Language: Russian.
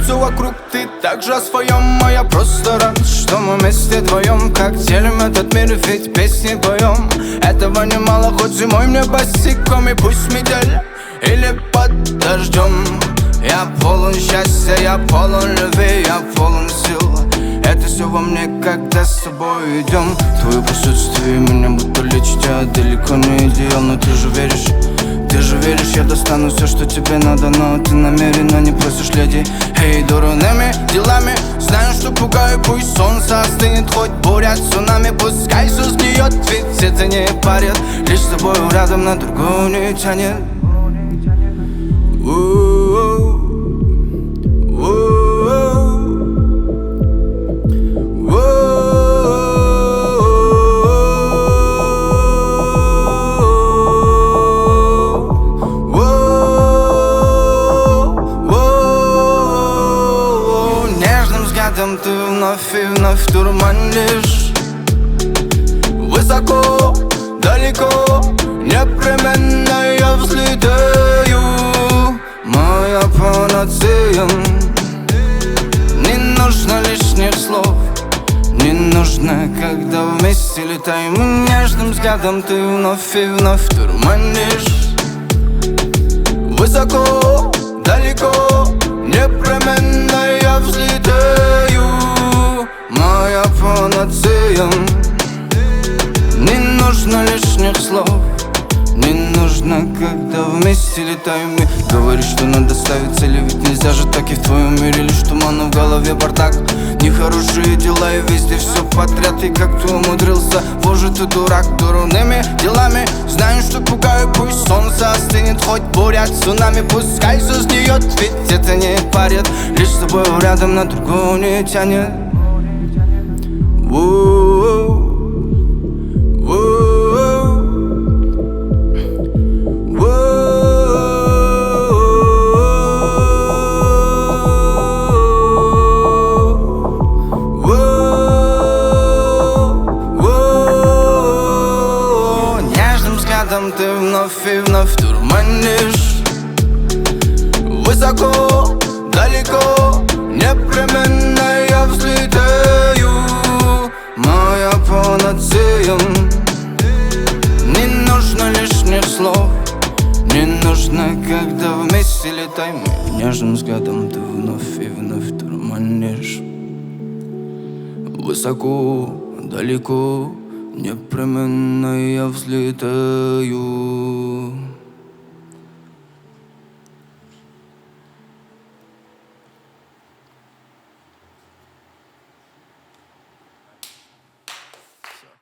все вокруг, ты также о своем. А я просто рад, что мы вместе вдвоем, как делим этот мир, ведь песни поем. Этого немало, хоть зимой мне босиком, и пусть метель или под дождем. Я полон счастья, я полон любви, я полон сил. Это все во мне, когда с тобой идем. Твое присутствие меня будто лечит. Я далеко не идеал, но ты же веришь, я достану все, что тебе надо. Но ты намеренно не просишь, леди. Эй, дурными делами знаю, что пугаю. Пусть солнце остынет, хоть буря цунами. Пускай все сгниет, ведь это не парит. Лишь с тобой рядом на другую не тянет. Ты вновь и вновь дурманишь. Высоко, далеко, непременно я взлетаю. Моя панацея. Не нужно лишних слов, не нужно, когда вместе летаем. И нежным взглядом ты вновь и вновь дурманишь. Высоко, далеко, непременно я взлетаю. Моя панацея. Не нужно лишних слов, не нужно, когда вместе летаем. И говоришь, что надо ставить цели, ведь нельзя же так, и в твоем мире лишь туман, но в голове бардак. Нехорошие дела и везде все подряд. И как ты умудрился, боже ты дурак, дурными делами знаю, что пугаю. Пусть солнце остынет, хоть буря цунами. Пускай все сгниет, ведь это не парит. Лишь с тобой рядом на другую не тянет. Ты вновь и вновь дурманишь. Высоко, далеко, непременно я взлетаю. Моя панацея. Не нужно лишних слов, не нужно, когда вместе летаем. Нежным взглядом ты вновь и вновь дурманишь. Высоко, далеко, непременно я взлетаю.